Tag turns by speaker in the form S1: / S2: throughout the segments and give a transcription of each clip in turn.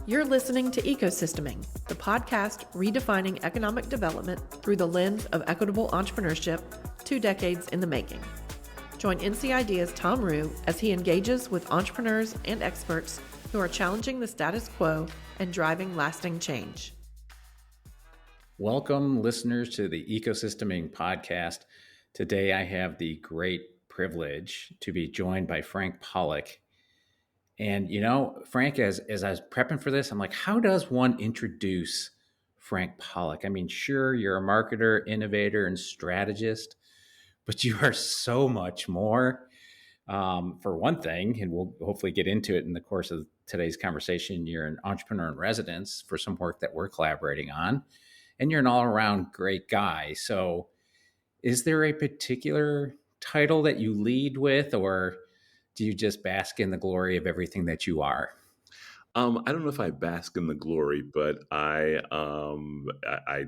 S1: You're listening to Ecosysteming, the podcast redefining economic development through the lens of equitable entrepreneurship, 2 decades in the making. Join NC Idea's Tom Rue as he engages with entrepreneurs and experts who are challenging the status quo and driving lasting change.
S2: Welcome, listeners, to the Ecosysteming podcast. Today, I have the great privilege to be joined by Frank Pollock. And, Frank, as I was prepping for this, I'm like, how does one introduce Frank Pollock? I mean, sure, you're a marketer, innovator, and strategist, but you are so much more. For one thing, and we'll hopefully get into it in the course of today's conversation, you're an entrepreneur in residence for some work that we're collaborating on, and you're an all-around great guy. So is there a particular title that you lead with, or do you just bask in the glory of everything that you are?
S3: I don't know if I bask in the glory, but I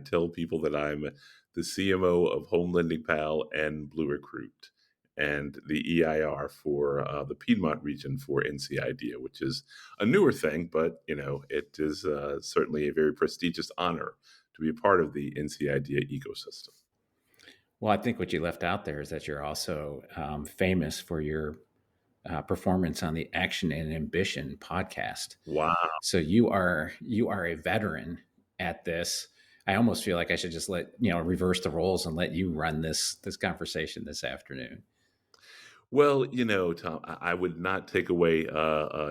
S3: tell people that I'm the CMO of Home Lending Pal and Blue Recruit, and the EIR for the Piedmont region for NC Idea, which is a newer thing, but it is certainly a very prestigious honor to be a part of the NC Idea ecosystem.
S2: Well, I think what you left out there is that you're also famous for your performance on the Action and Ambition podcast.
S3: Wow!
S2: So you are a veteran at this. I almost feel like I should just reverse the roles and let you run this conversation this afternoon.
S3: Well, Tom, I would not take away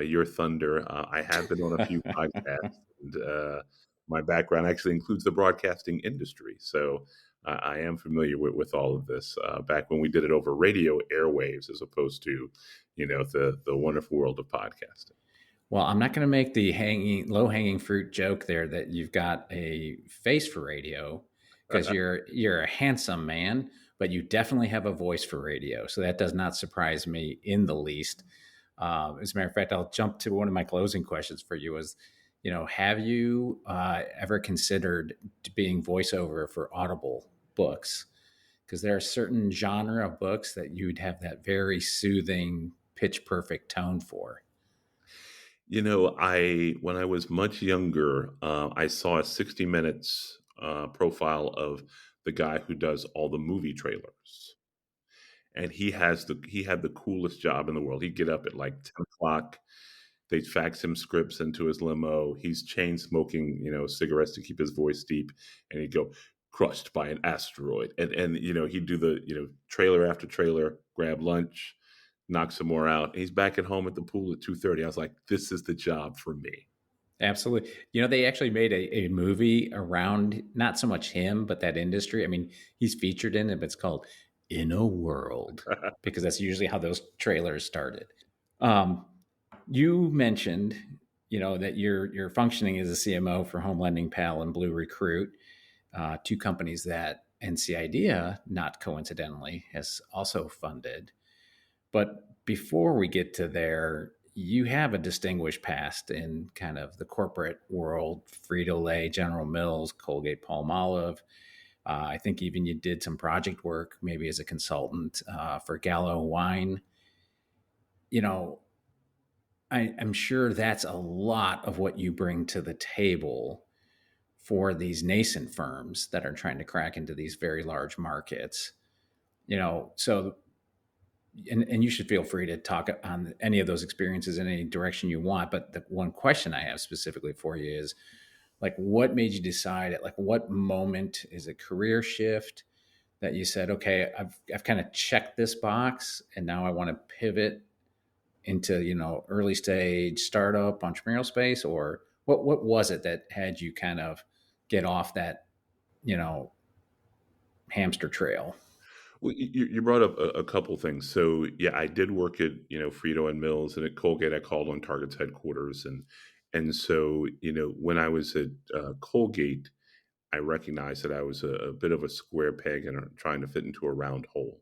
S3: your thunder. I have been on a few podcasts, and my background actually includes the broadcasting industry. So I am familiar with all of this back when we did it over radio airwaves as opposed to, the wonderful world of podcasting.
S2: Well, I'm not going to make the low-hanging fruit joke there that you've got a face for radio, because you're a handsome man, but you definitely have a voice for radio. So that does not surprise me in the least. As a matter of fact, I'll jump to one of my closing questions for you is, have you ever considered being voiceover for Audible books? Because there are certain genre of books that you'd have that very soothing, pitch perfect tone for.
S3: When I was much younger, I saw a 60 Minutes profile of the guy who does all the movie trailers. And he had the coolest job in the world. He'd get up at like 10 o'clock. They'd fax him scripts into his limo. He's chain smoking, cigarettes to keep his voice deep. And he'd go, crushed by an asteroid. And he'd do the, trailer after trailer, grab lunch, knock some more out. And he's back at home at the pool at 2:30. I was like, this is the job for me.
S2: Absolutely. They actually made a movie around not so much him, but that industry. I mean, he's featured in it, but it's called In a World, because that's usually how those trailers started. You mentioned, that you're functioning as a CMO for Home Lending Pal and Blue Recruit, 2 companies that NC Idea, not coincidentally, has also funded. But before we get to there, you have a distinguished past in kind of the corporate world, Frito-Lay, General Mills, Colgate, Palmolive. I think even you did some project work, maybe as a consultant for Gallo Wine. I'm sure that's a lot of what you bring to the table for these nascent firms that are trying to crack into these very large markets. So and you should feel free to talk on any of those experiences in any direction you want. But the one question I have specifically for you is, like, what made you decide at what moment is a career shift that you said, okay, I've kind of checked this box and now I want to pivot into, early stage startup entrepreneurial space? Or what was it that had you kind of get off that, hamster trail?
S3: Well, you brought up a couple things. So yeah, I did work at Frito and Mills, and at Colgate I called on Target's headquarters, and so when I was at Colgate, I recognized that I was a bit of a square peg and trying to fit into a round hole.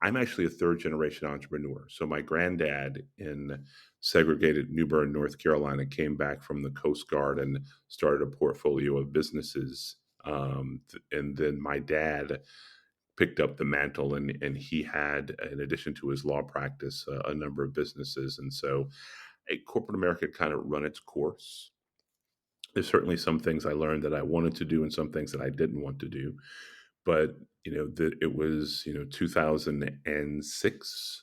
S3: I'm actually a third generation entrepreneur. So my granddad in segregated New Bern, North Carolina, came back from the Coast Guard and started a portfolio of businesses. And then my dad picked up the mantle, and he had, in addition to his law practice, a number of businesses. And so corporate America kind of run its course. There's certainly some things I learned that I wanted to do and some things that I didn't want to do. But, it was, 2006,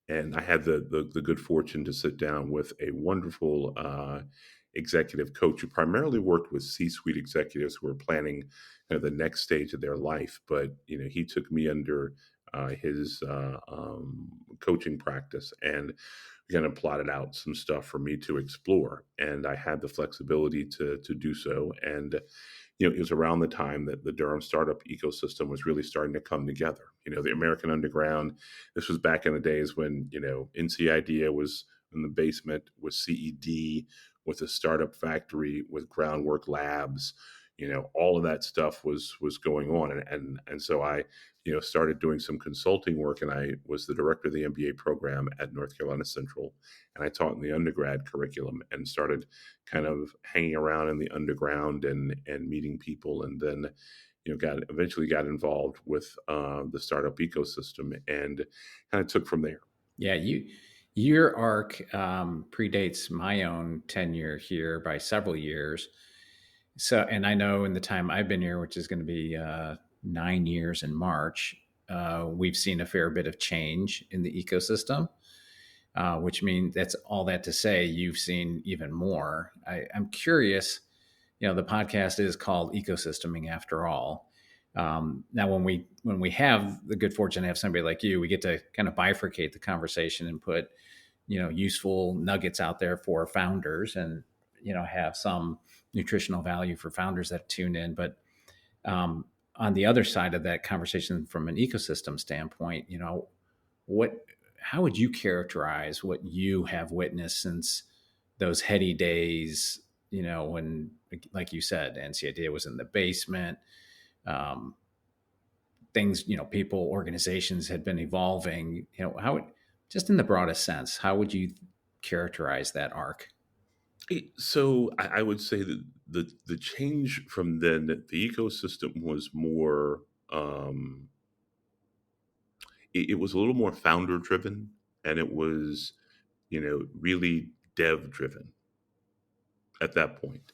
S3: and I had the good fortune to sit down with a wonderful executive coach who primarily worked with C-suite executives who were planning the next stage of their life. But he took me under his coaching practice, and kind of plotted out some stuff for me to explore, and I had the flexibility to do so. And it was around the time that the Durham startup ecosystem was really starting to come together. The American Underground. This was back in the days when NC Idea was in the basement with CED, with a startup factory, with Groundwork Labs. All of that stuff was going on, and so I started doing some consulting work, and I was the director of the MBA program at North Carolina Central, and I taught in the undergrad curriculum and started kind of hanging around in the underground and meeting people, and then eventually got involved with the startup ecosystem and kind of took from there.
S2: Yeah, your arc predates my own tenure here by several years. So, and I know in the time I've been here, which is going to be 9 years in March, we've seen a fair bit of change in the ecosystem, which means that's all that to say you've seen even more. I'm curious, the podcast is called Ecosysteming after all. Now, when we have the good fortune to have somebody like you, we get to kind of bifurcate the conversation and put useful nuggets out there for founders, and have some nutritional value for founders that tune in. But on the other side of that conversation, from an ecosystem standpoint, how would you characterize what you have witnessed since those heady days? When, like you said, NCID was in the basement. Things, people, organizations had been evolving. Just in the broadest sense, how would you characterize that arc?
S3: So I would say that the change from then, the ecosystem was more, it was a little more founder driven, and it was, really dev driven at that point.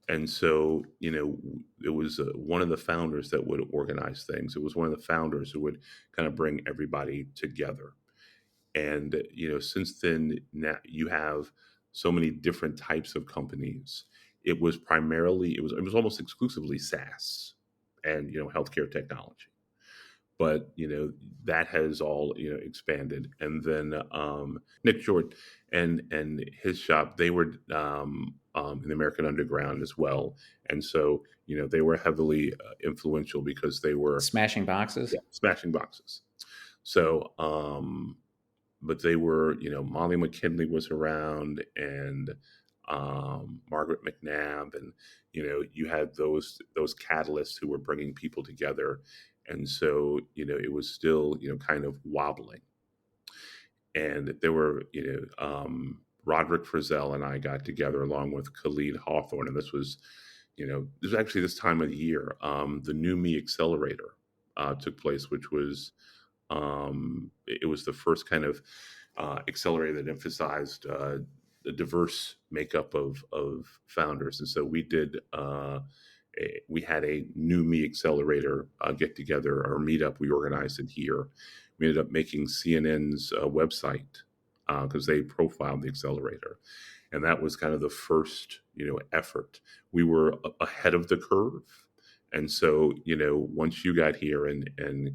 S3: And so, it was one of the founders that would organize things. It was one of the founders who would kind of bring everybody together. And, since then, now you have so many different types of companies. It was almost exclusively SaaS and, healthcare technology. But, that has all, expanded. And then Nick Jordan and his shop, they were in the American Underground as well. And so, they were heavily influential because they were
S2: Smashing boxes.
S3: smashing boxes. So, but they were, Molly McKinley was around, and Margaret McNabb, and you had those catalysts who were bringing people together, and so it was still kind of wobbling, and there were Roderick Frizzell and I got together along with Khalid Hawthorne, and this was actually this time of the year. The New Me Accelerator took place, which was it was the first kind of accelerator that emphasized the diverse makeup of founders. And so we had a New Me Accelerator get together or meetup. We organized it here. We ended up making CNN's website because they profiled the accelerator. And that was kind of the first, effort. We were ahead of the curve. And so, once you got here and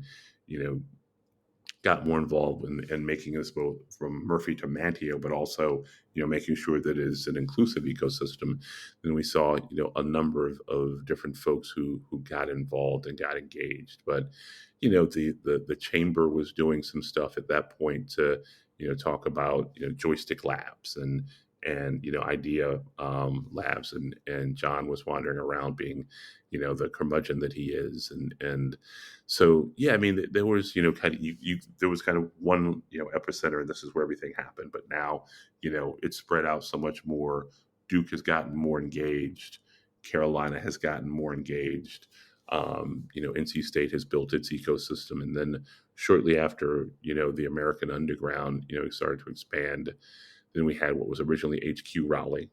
S3: got more involved in making this both from Murphy to Manteo, but also, making sure that it is an inclusive ecosystem. Then we saw, a number of different folks who got involved and got engaged. But, the chamber was doing some stuff at that point to, talk about, joystick labs and, and idea labs, and John was wandering around being the curmudgeon that he is, and so yeah, I mean there was kind of there was kind of one epicenter, and this is where everything happened, but now it's spread out so much more. Duke has gotten more engaged, Carolina has gotten more engaged. NC State has built its ecosystem, and then shortly after the American Underground started to expand, then we had what was originally HQ Raleigh,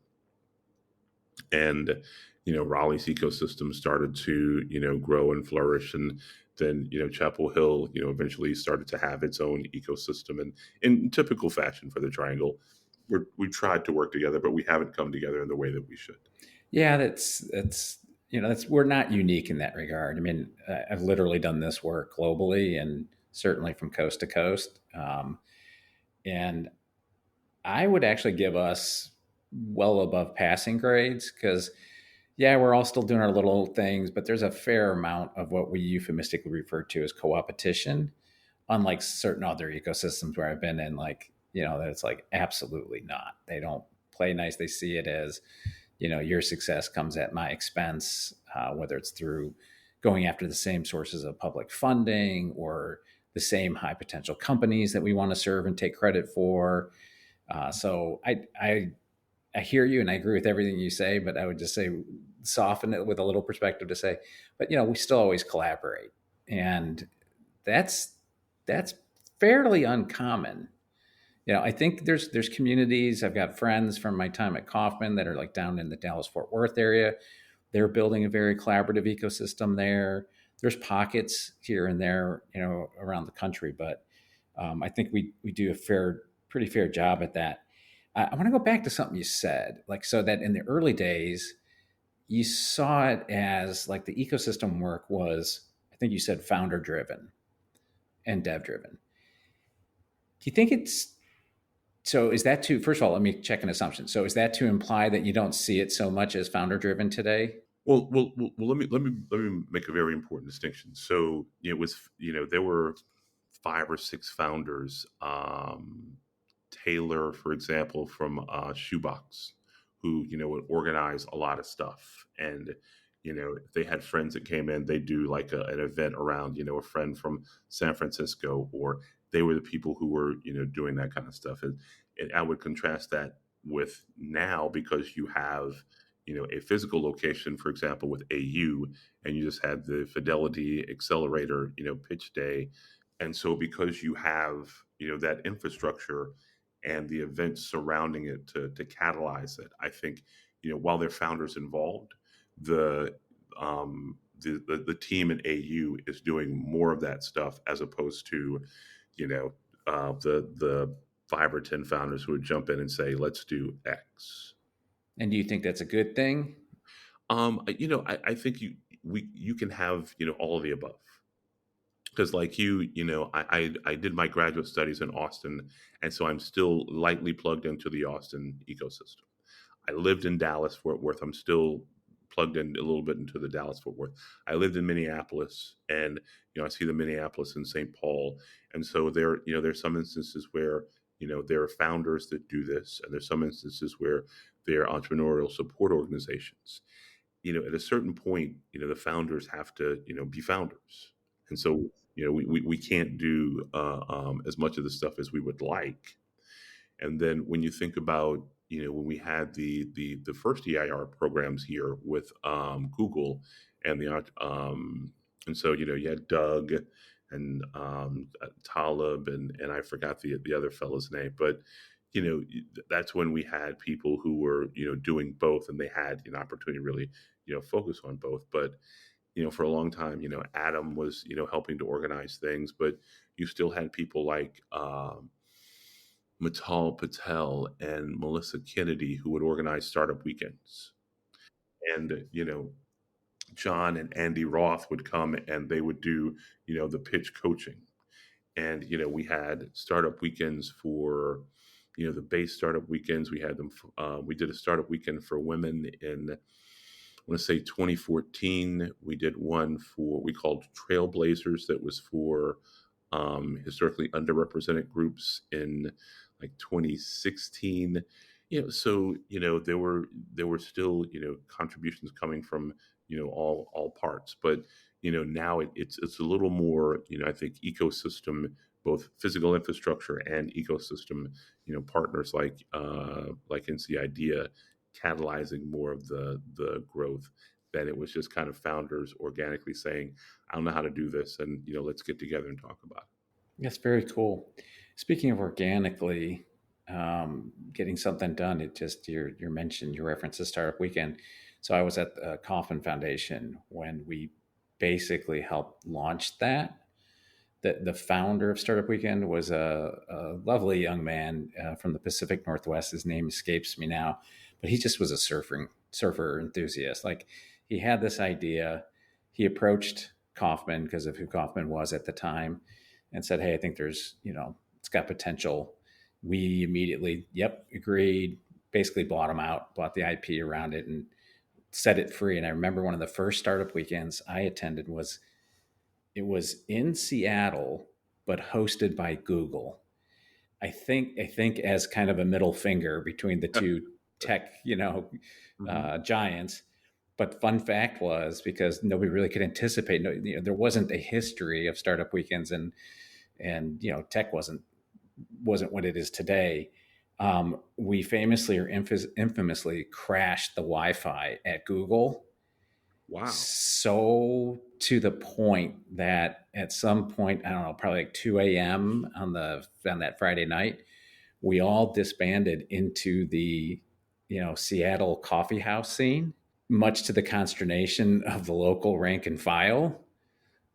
S3: and Raleigh's ecosystem started to grow and flourish, and then Chapel Hill eventually started to have its own ecosystem, and in typical fashion for the Triangle, we tried to work together, but we haven't come together in the way that we should.
S2: Yeah, that's we're not unique in that regard. I mean, I've literally done this work globally and certainly from coast to coast, and I would actually give us well above passing grades because, yeah, we're all still doing our little things, but there's a fair amount of what we euphemistically refer to as co-opetition, unlike certain other ecosystems where I've been in, like, that it's like absolutely not. They don't play nice. They see it as, your success comes at my expense, whether it's through going after the same sources of public funding or the same high potential companies that we want to serve and take credit for. So I hear you and I agree with everything you say, but I would just say soften it with a little perspective to say, but we still always collaborate, and that's that's fairly uncommon. I think there's communities. I've got friends from my time at Kauffman that are like down in the Dallas Fort Worth area. They're building a very collaborative ecosystem there. There's pockets here and there, around the country, but I think we do a pretty fair job at that. I want to go back to something you said, like, so that in the early days, you saw it as like the ecosystem work was, I think you said founder driven and dev driven. Do you think it's so? Is that to, first of all, let me check an assumption. So is that to imply that you don't see it so much as founder driven today?
S3: Well, let me make a very important distinction. So it was there were 5 or 6 founders. Taylor, for example, from Shoebox, who would organize a lot of stuff, and if they had friends that came in, they do like an event around a friend from San Francisco, or they were the people who were doing that kind of stuff, and I would contrast that with now, because you have a physical location, for example, with AU, and you just had the Fidelity Accelerator pitch day, and so because you have that infrastructure and the events surrounding it to catalyze it, I think while there are founders involved, the the team at AU is doing more of that stuff, as opposed to you know the 5 or 10 founders who would jump in and say, let's do X.
S2: And do you think that's a good thing?
S3: I think you can have all of the above, because like I did my graduate studies in Austin, and so I'm still lightly plugged into the Austin ecosystem. I lived in Dallas Fort Worth. I'm still plugged in a little bit into the Dallas Fort Worth. I lived in Minneapolis, and I see the Minneapolis and St. Paul, and so there's some instances where there are founders that do this, and there's some instances where there are entrepreneurial support organizations. At a certain point, the founders have to be founders, and so we can't do as much of the stuff as we would like. And then when you think about, when we had the first EIR programs here with Google and and so you had Doug and Talib, and I forgot the other fellow's name, but that's when we had people who were doing both, and they had an opportunity to really focus on both. But for a long time, Adam was helping to organize things, but you still had people like Matal Patel and Melissa Kennedy, who would organize startup weekends. And, John and Andy Roth would come and they would do, the pitch coaching. And, we had startup weekends for, the base startup weekends. We had them, we did a startup weekend for women in, I want to say 2014. We did one we called Trailblazers, that was for historically underrepresented groups in like 2016. So there were still contributions coming from all parts, but now it's a little more, I think, ecosystem, both physical infrastructure and ecosystem, partners like NC Idea catalyzing more of the growth than it was just kind of founders organically saying, I don't know how to do this, and let's get together and talk about
S2: That's very cool. Speaking of organically getting something done, it just your mention, your reference to Startup Weekend. So I was at the Coffin Foundation when we basically helped launch that. The founder of Startup Weekend was a lovely young man from the Pacific Northwest. His name escapes me now, but he just was a surfer enthusiast. Like he had this idea. He approached Kaufman because of who Kaufman was at the time, and said, "Hey, I think it's got potential." We immediately, yep, agreed. Basically, bought him out, bought the IP around it, and set it free. And I remember one of the first startup weekends I attended was it was in Seattle, but hosted by Google. I think as kind of a middle finger between the
S3: it.
S2: two tech,
S3: Mhm.
S2: giants. But fun fact was because nobody really could anticipate. No, there wasn't a history of startup weekends, and tech wasn't what it is today. We famously or infamously crashed the Wi-Fi at Google,
S3: Wow.
S2: so to the point that at some point, I don't know, probably like 2 a.m. on that Friday night, we all disbanded into the Seattle coffee house scene, much to the consternation of the local rank and file,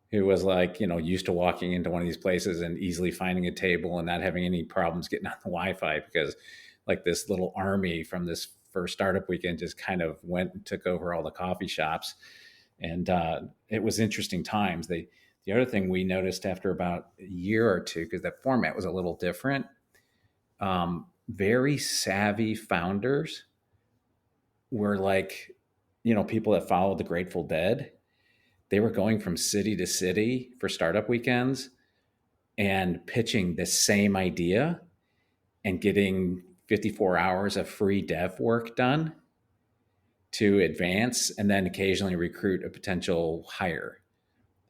S2: who was like, used to walking into one of these places and easily finding a table and not having any problems getting on the Wi-Fi, because like this little army from this first startup weekend just kind of went and took over all the coffee shops. And it was interesting times. The other thing we noticed after about a year or two, because that format was a little different, very savvy founders were like, people that followed the Grateful Dead. They were going from city to city for startup weekends and pitching the same idea and getting 54 hours of free dev work done to advance, and then occasionally recruit a potential hire.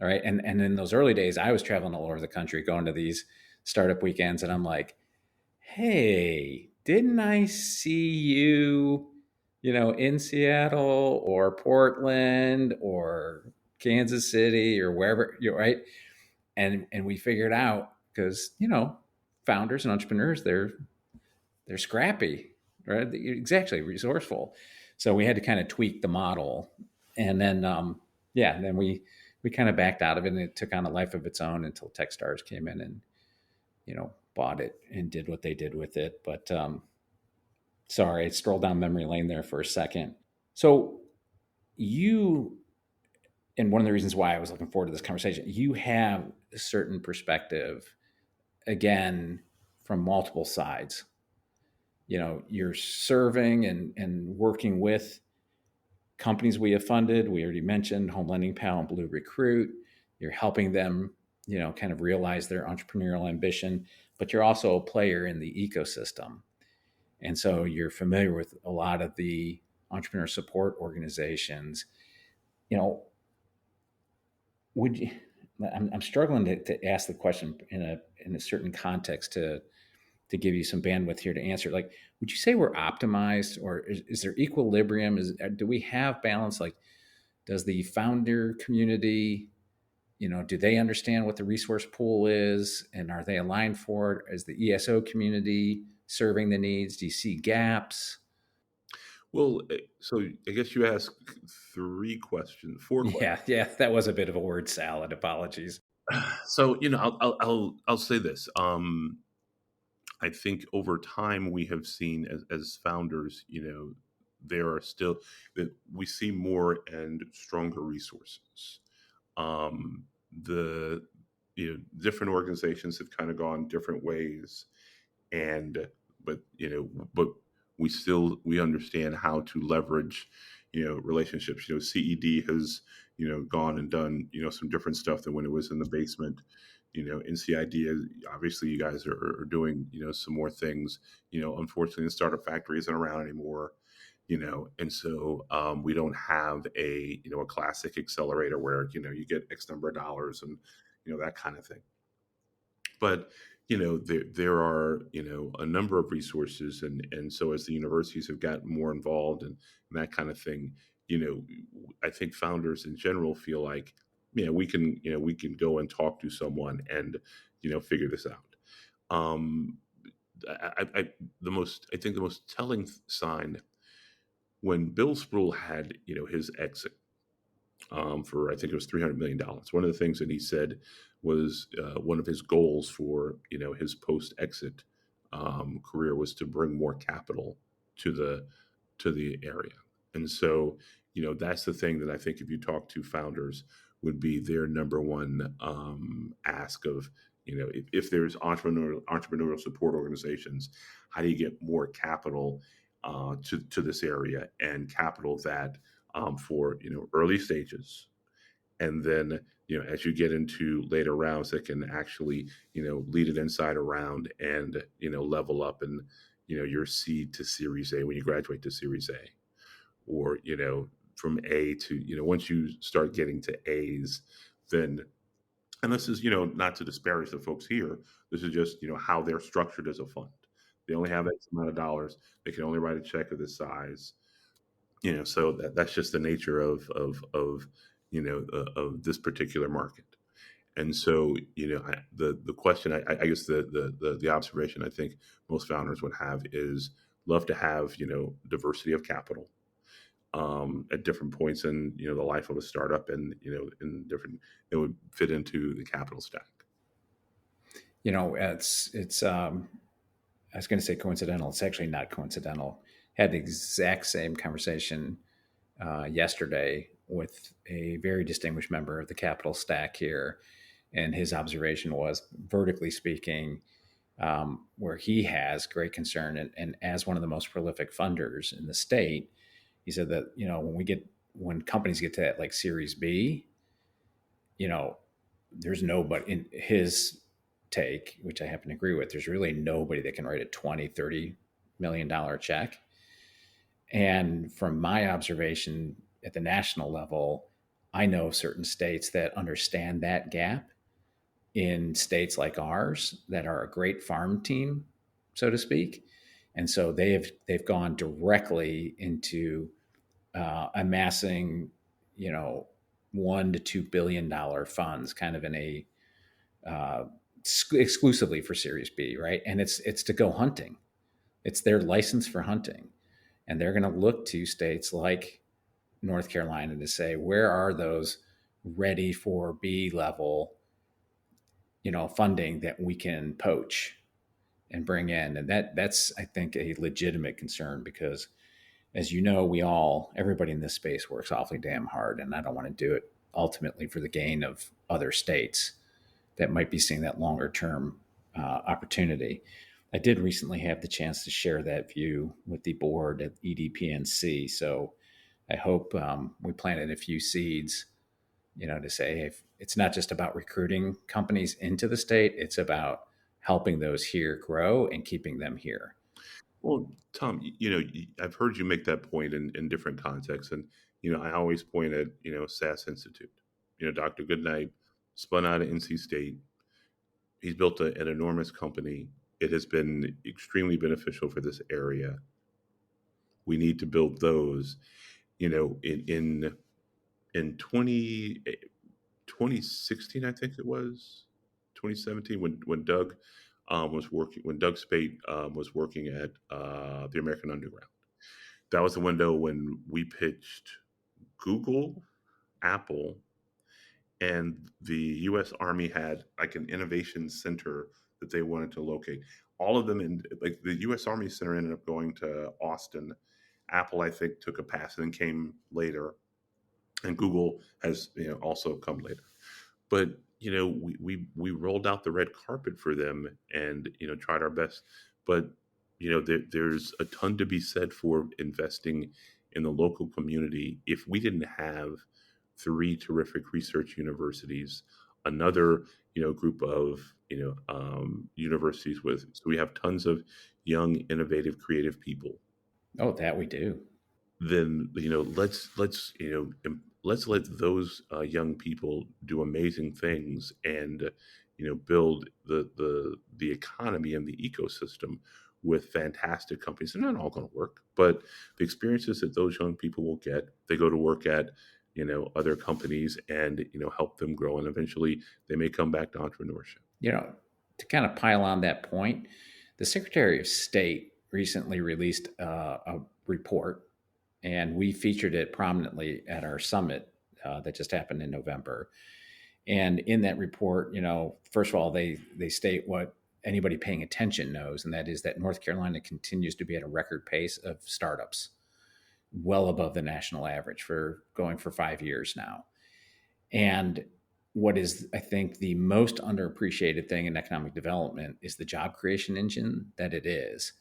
S2: All right. And in those early days, I was traveling all over the country going to these startup weekends. And I'm like, hey, didn't I see you, in Seattle or Portland or Kansas City or wherever you're right? And we figured out because, founders and entrepreneurs, they're scrappy, right? Exactly, resourceful. So we had to kind of tweak the model, and then then we kind of backed out of it, and it took on a life of its own until TechStars came in and bought it and did what they did with it. But sorry, I strolled down memory lane there for a second. So you, and one of the reasons why I was looking forward to this conversation, you have a certain perspective, again, from multiple sides. You're serving and working with companies we have funded. We already mentioned Home Lending Pal and Blue Recruit. You're helping them, kind of realize their entrepreneurial ambition, but you're also a player in the ecosystem. And so you're familiar with a lot of the entrepreneur support organizations. You know, would you, I'm struggling to ask the question in a certain context to give you some bandwidth here to answer. Like, would you say we're optimized, or is there equilibrium? Do we have balance? Like, does the founder community, do they understand what the resource pool is, and are they aligned for it? Is the ESO community serving the needs? Do you see gaps?
S3: Well, so I guess you asked four questions.
S2: Yeah, that was a bit of a word salad. Apologies.
S3: So I'll say this. I think over time we have seen as founders, there are still that we see more and stronger resources. The different organizations have kind of gone different ways, and but we understand how to leverage relationships. CED has gone and done some different stuff than when it was in the basement. NC Idea, obviously you guys are doing, some more things. Unfortunately, the startup factory isn't around anymore. And so we don't have a classic accelerator where, you get X number of dollars and, that kind of thing. But there are a number of resources, and so as the universities have gotten more involved and that kind of thing, you know I think founders in general feel like, we can go and talk to someone and figure this out. um I think the most telling sign, when Bill Spruill had his exit, for, I think it was $300 million. One of the things that he said was, one of his goals for his post exit career was to bring more capital to the area. And so that's the thing that I think, if you talk to founders, would be their number one ask of, if there's entrepreneurial support organizations, how do you get more capital to this area, and capital that, for early stages, and then as you get into later rounds, that can actually lead it inside around, and level up, and your seed to Series A when you graduate to Series A, or from A to, once you start getting to A's, then, and this is not to disparage the folks here, this is just how they're structured as a fund. They only have X amount of dollars. They can only write a check of this size. So that's just the nature of this particular market. And so the question, I guess, the observation I think most founders would have is, love to have diversity of capital at different points in the life of a startup, and in different, it would fit into the capital stack.
S2: It's I was going to say coincidental. It's actually not coincidental. Had the exact same conversation yesterday with a very distinguished member of the capital stack here, and his observation was, vertically speaking, where he has great concern, and as one of the most prolific funders in the state, he said that when companies get to that, like Series B, there's nobody, in his take, which I happen to agree with, there's really nobody that can write a 20-30 million dollar check. And from my observation at the national level, I know certain states that understand that gap, in states like ours that are a great farm team, so to speak. And so they've gone directly into amassing, you know, $1 to $2 billion funds, kind of in a exclusively for Series B, right? And it's to go hunting. It's their license for hunting, and they're going to look to states like North Carolina to say, where are those ready for B level, funding that we can poach and bring in. And that's, I think, a legitimate concern, because, as you know, everybody in this space works awfully damn hard, and I don't want to do it ultimately for the gain of other states that might be seeing that longer term opportunity. I did recently have the chance to share that view with the board at EDPNC. So I hope we planted a few seeds, to say, hey, it's not just about recruiting companies into the state, it's about helping those here grow and keeping them here.
S3: Well, Tom, I've heard you make that point in different contexts, and I always point at SAS Institute. Dr. Goodnight spun out of NC State. He's built an enormous company. It has been extremely beneficial for this area. We need to build those. In 2016, I think it was 2017, when Doug when Doug Spate was working at the American Underground. That was the window when we pitched Google, Apple, and the U.S. Army had like an innovation center that they wanted to locate. All of them, in like the U.S. Army Center, ended up going to Austin. Apple, I think, took a pass and then came later, and Google has also come later. But we rolled out the red carpet for them, and tried our best. But there's a ton to be said for investing in the local community. If we didn't have three terrific research universities, another group of universities with, so we have tons of young, innovative, creative people.
S2: Oh, that we do.
S3: Then let's let those young people do amazing things, and build the economy and the ecosystem with fantastic companies. They're not all going to work, but the experiences that those young people will get, they go to work at other companies, and help them grow, and eventually they may come back to entrepreneurship.
S2: You know, to kind of pile on that point, the Secretary of State recently released a report, and we featured it prominently at our summit that just happened in November. And in that report, first of all, they state what anybody paying attention knows, and that is that North Carolina continues to be at a record pace of startups, well above the national average for going for 5 years now. And what is, I think, the most underappreciated thing in economic development is the job creation engine that it is.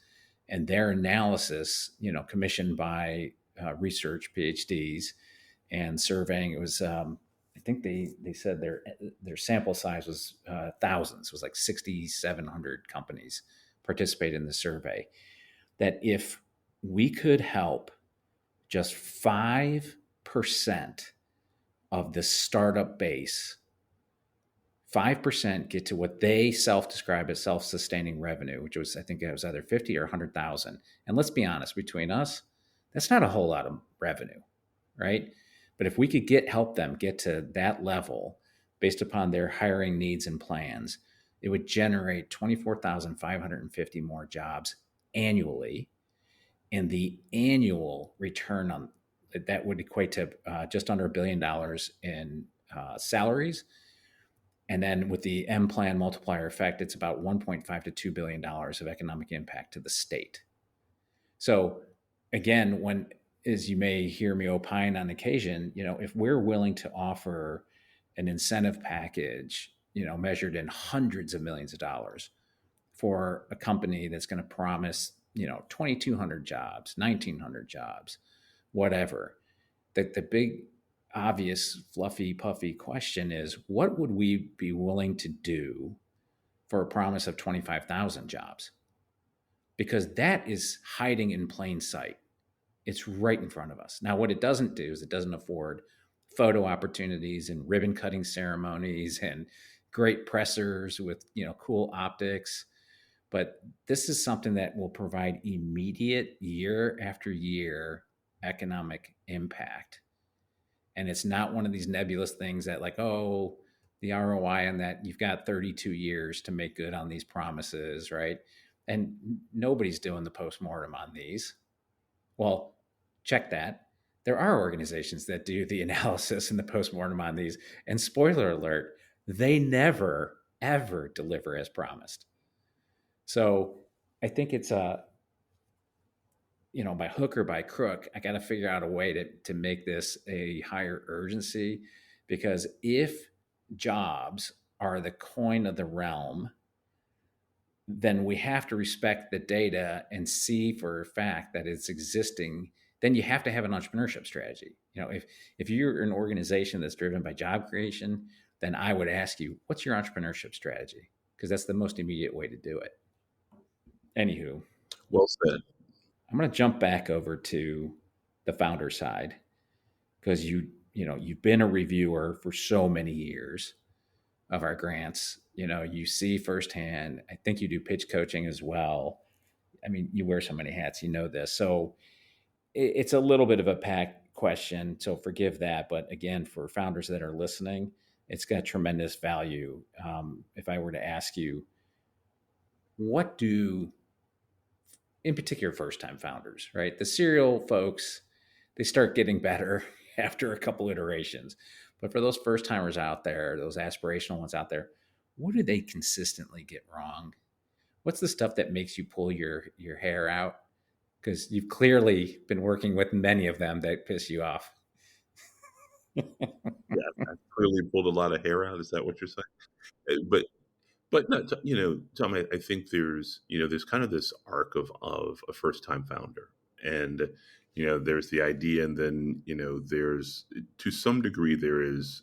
S2: And their analysis, commissioned by research PhDs and surveying, it was, I think they said their sample size was thousands. It was like 6,700 companies participated in the survey. That if we could help just 5% of the startup base, 5% get to what they self-describe as self-sustaining revenue, which was, I think it was either 50 or 100,000. And let's be honest, between us, that's not a whole lot of revenue, right? But if we could help them get to that level based upon their hiring needs and plans, it would generate 24,550 more jobs annually. And the annual return on that would equate to just under $1 billion in salaries. And then with the M plan multiplier effect, it's about $1.5 to $2 billion of economic impact to the state. So again, as you may hear me opine on occasion, if we're willing to offer an incentive package, measured in hundreds of millions of dollars for a company that's going to promise, 2,200 jobs, 1,900 jobs, whatever, the big, obvious, fluffy, puffy question is, what would we be willing to do for a promise of 25,000 jobs? Because that is hiding in plain sight. It's right in front of us. Now, what it doesn't do is it doesn't afford photo opportunities and ribbon cutting ceremonies and great pressers with, cool optics. But this is something that will provide immediate, year after year economic impact. And it's not one of these nebulous things that, like, oh, the ROI on that, you've got 32 years to make good on these promises, right? And nobody's doing the postmortem on these. Well, check that. There are organizations that do the analysis and the postmortem on these. And spoiler alert, they never, ever deliver as promised. So I think it's by hook or by crook, I got to figure out a way to make this a higher urgency, because if jobs are the coin of the realm, then we have to respect the data and see for a fact that it's existing. Then you have to have an entrepreneurship strategy. If you're an organization that's driven by job creation, then I would ask you, what's your entrepreneurship strategy? Because that's the most immediate way to do it. Anywho,
S3: Well said.
S2: I'm going to jump back over to the founder side, because you've been a reviewer for so many years of our grants. You see firsthand. I think you do pitch coaching as well. I mean, you wear so many hats, this. So it's a little bit of a packed question, so forgive that. But again, for founders that are listening, it's got tremendous value. If I were to ask you, what do, in particular, first-time founders, right? The serial folks, they start getting better after a couple iterations. But for those first-timers out there, those aspirational ones out there, what do they consistently get wrong? What's the stuff that makes you pull your hair out? Because you've clearly been working with many of them that piss you off.
S3: Yeah, I clearly pulled a lot of hair out. Is that what you're saying? But no, Tom, I think there's kind of this arc of a first time founder, and There's the idea, and then there's, to some degree, there is,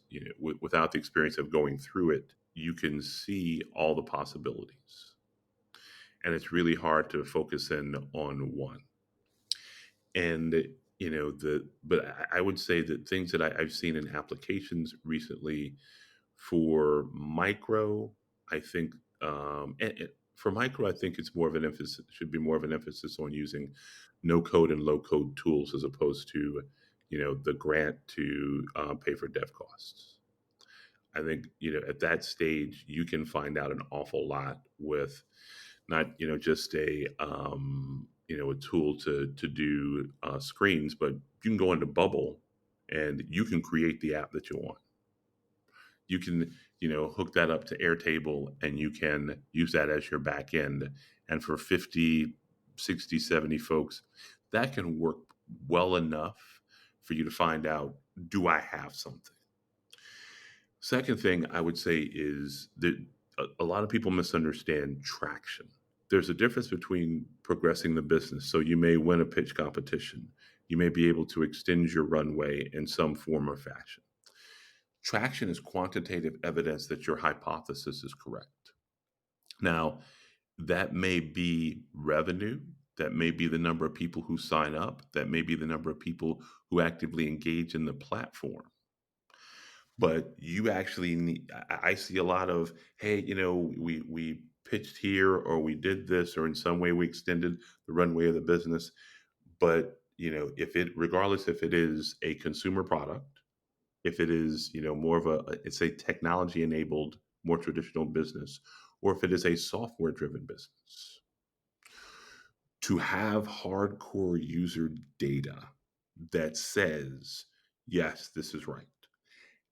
S3: without the experience of going through it, you can see all the possibilities, and it's really hard to focus in on one. And but I would say that things that I've seen in applications recently for micro, I think, for micro, I think it's more of an emphasis, should be more of an emphasis on using no code and low code tools, as opposed to the grant to pay for dev costs. I think at that stage you can find out an awful lot with not just a tool to do screens, but you can go into Bubble and you can create the app that you want. You can hook that up to Airtable, and you can use that as your back end. And for 50, 60, 70 folks, that can work well enough for you to find out, do I have something? Second thing I would say is that a lot of people misunderstand traction. There's a difference between progressing the business. So you may win a pitch competition. You may be able to extend your runway in some form or fashion. Traction is quantitative evidence that your hypothesis is correct. Now, that may be revenue, that may be the number of people who sign up, that may be the number of people who actively engage in the platform. But you actually need, I see a lot of, hey, we pitched here, or we did this, or in some way we extended the runway of the business. But, regardless if it is a consumer product, if it is, more of it's a technology enabled, more traditional business, or if it is a software driven business, to have hardcore user data that says, yes, this is right.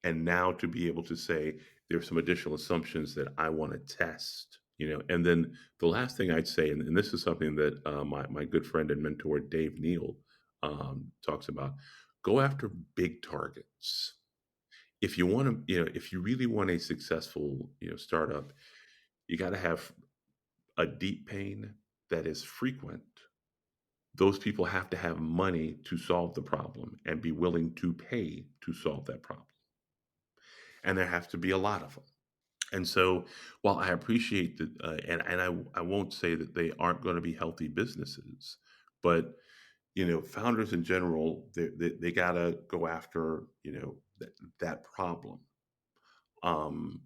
S3: And now to be able to say, there's some additional assumptions that I want to test, and then the last thing I'd say, and this is something that my good friend and mentor, Dave Neal, talks about, go after big targets. If you want to, if you really want a successful, startup, you got to have a deep pain that is frequent. Those people have to have money to solve the problem and be willing to pay to solve that problem. And there have to be a lot of them. And so, while I appreciate that, and I won't say that they aren't going to be healthy businesses, but founders in general, they got to go after that problem. Um,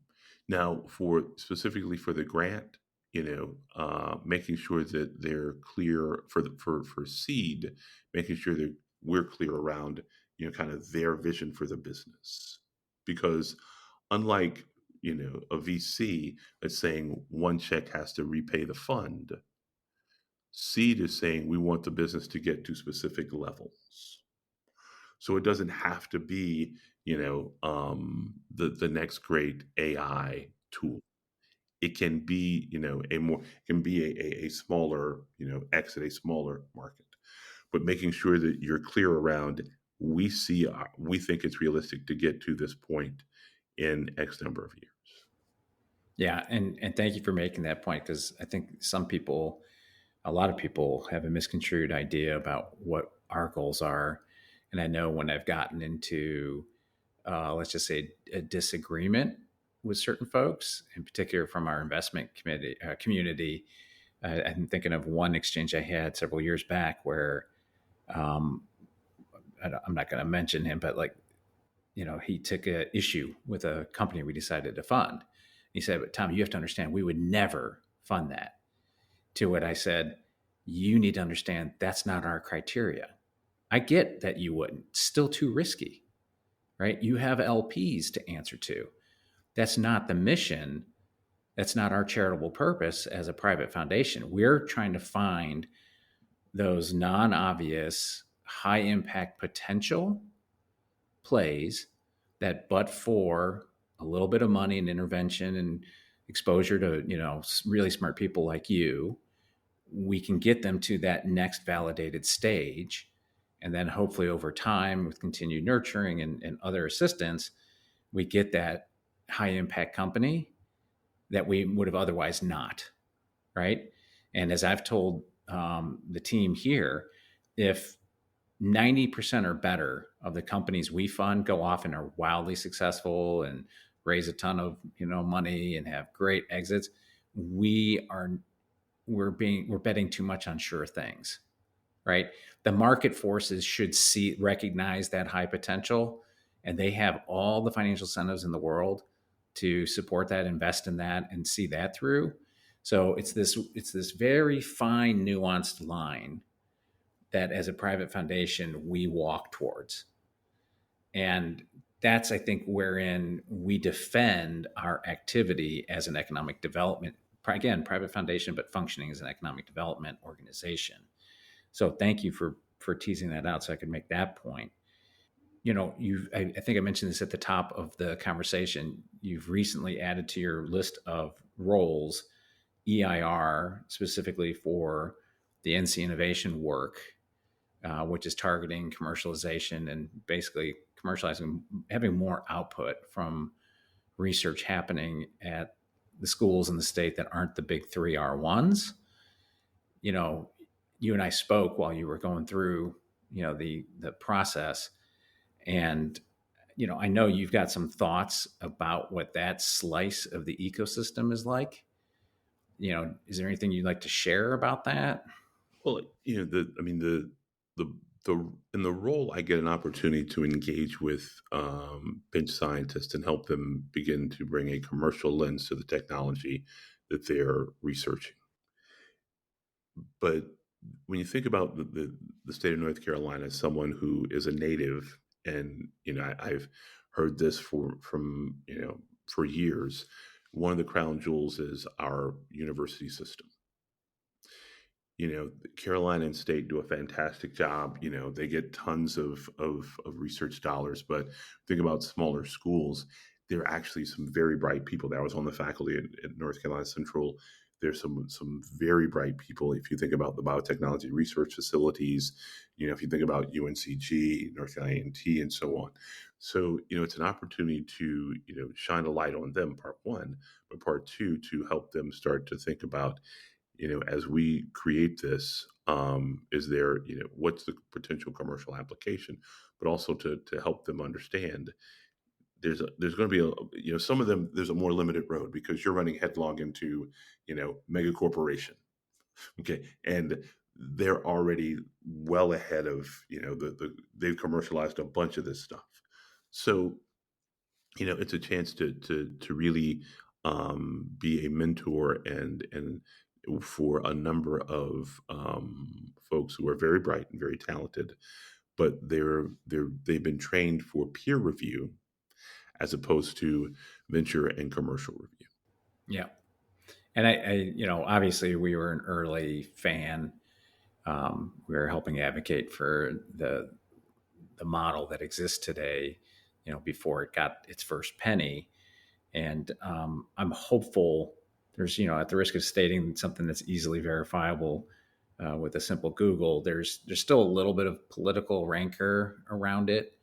S3: Now, for specifically for the grant, making sure that they're clear for seed, making sure that we're clear around kind of their vision for the business, because unlike a VC that's saying one check has to repay the fund, seed is saying we want the business to get to specific levels. So it doesn't have to be, the next great AI tool. It can be, it can be a smaller, exit, a smaller market. But making sure that you're clear around, we think it's realistic to get to this point in X number of years.
S2: Yeah, and thank you for making that point, because I think a lot of people have a misconstrued idea about what our goals are. And I know when I've gotten into, let's just say, a disagreement with certain folks, in particular from our investment community, I'm thinking of one exchange I had several years back where um, I'm not going to mention him, but he took an issue with a company we decided to fund. He said, "But Tom, you have to understand, we would never fund that." To what I said, "You need to understand that's not our criteria. I get that you wouldn't. Still too risky, right? You have LPs to answer to. That's not the mission. That's not our charitable purpose as a private foundation. We're trying to find those non-obvious, high-impact potential plays that, but for a little bit of money and intervention and exposure to really smart people like you, we can get them to that next validated stage. And then hopefully over time, with continued nurturing and other assistance, we get that high impact company that we would have otherwise not." Right. And as I've told the team here, if 90% or better of the companies we fund go off and are wildly successful and raise a ton of money and have great exits. We are we're betting too much on sure things, right? The market forces should recognize that high potential, and they have all the financial incentives in the world to support that, invest in that, and see that through. So it's this very fine, nuanced line that, as a private foundation, we walk towards, and that's, I think, wherein we defend our activity as an economic development, again, private foundation, but functioning as an economic development organization. So thank you for teasing that out so I could make that point. I think I mentioned this at the top of the conversation. You've recently added to your list of roles EIR, specifically for the NC innovation work, which is targeting commercialization and basically commercializing, having more output from research happening at the schools in the state that aren't the big three R1s. You and I spoke while you were going through, the process, and I know you've got some thoughts about what that slice of the ecosystem is like. Is there anything you'd like to share about that?
S3: Well, the in the role, I get an opportunity to engage with bench scientists and help them begin to bring a commercial lens to the technology that they're researching. But when you think about the state of North Carolina as someone who is a native, and I've heard this for years, one of the crown jewels is our university system. Carolina and State do a fantastic job. They get tons of research dollars, but think about smaller schools. There are actually some very bright people. That was on the faculty at North Carolina Central. There's some very bright people. If you think about the biotechnology research facilities, if you think about UNCG, North Carolina A&T, and so on. So, it's an opportunity to, shine a light on them, part one, but part two, to help them start to think about, as we create this, is there, what's the potential commercial application, but also to help them understand there's going to be some of them, there's a more limited road because you're running headlong into, mega corporation. Okay. And they're already well ahead of, they've commercialized a bunch of this stuff. So, it's a chance to really be a mentor and for a number of folks who are very bright and very talented, but they've been trained for peer review as opposed to venture and commercial review.
S2: Yeah. And I obviously we were an early fan. We were helping advocate for the model that exists today, before it got its first penny. And I'm hopeful. There's, at the risk of stating something that's easily verifiable with a simple Google, there's still a little bit of political rancor around it.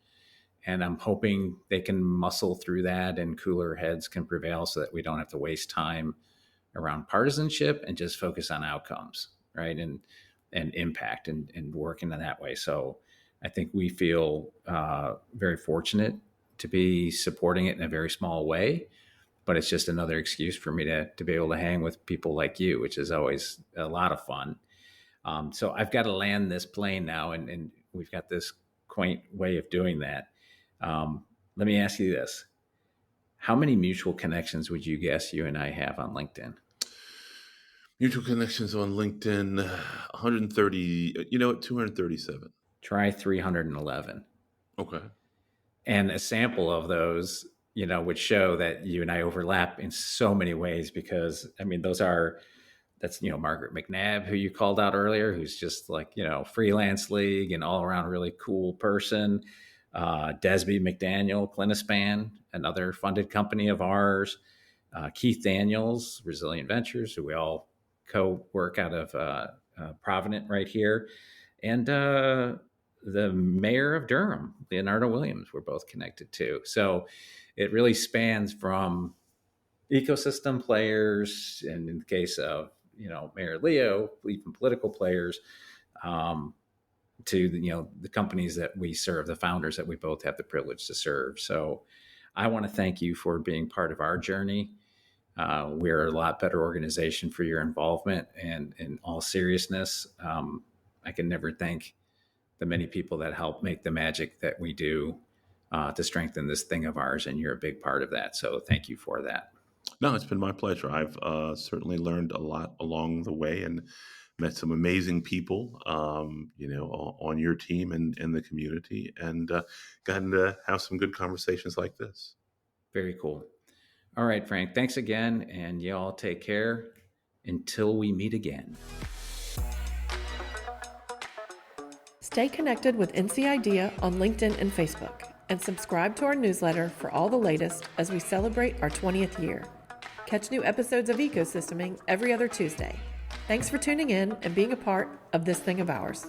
S2: And I'm hoping they can muscle through that and cooler heads can prevail so that we don't have to waste time around partisanship and just focus on outcomes, right? And impact and working in that way. So I think we feel very fortunate to be supporting it in a very small way, but it's just another excuse for me to be able to hang with people like you, which is always a lot of fun. So I've got to land this plane now, and we've got this quaint way of doing that. Let me ask you this. How many mutual connections would you guess you and I have on LinkedIn?
S3: Mutual connections on LinkedIn, 130, 237.
S2: Try 311.
S3: Okay.
S2: And a sample of those, would show that you and I overlap in so many ways because, that's Margaret McNabb, who you called out earlier, who's just like, freelance league and all around really cool person. Desby McDaniel, Clinispan, another funded company of ours. Keith Daniels, Resilient Ventures, who we all co-work out of Provident right here. And the mayor of Durham, Leonardo Williams, we're both connected to. So it really spans from ecosystem players, and in the case of, Mayor Leo, even political players, to the companies that we serve, the founders that we both have the privilege to serve. So I want to thank you for being part of our journey. We're a lot better organization for your involvement, and in all seriousness, I can never thank the many people that help make the magic that we do to strengthen this thing of ours, and you're a big part of that. So thank you for that.
S3: No, it's been my pleasure. I've certainly learned a lot along the way and met some amazing people, on your team and in the community, and gotten to have some good conversations like this.
S2: Very cool. All right, Frank, thanks again, and y'all take care until we meet again.
S1: Stay connected with NC Idea on LinkedIn and Facebook, and subscribe to our newsletter for all the latest as we celebrate our 20th year. Catch new episodes of Ecosysteming every other Tuesday. Thanks for tuning in and being a part of this thing of ours.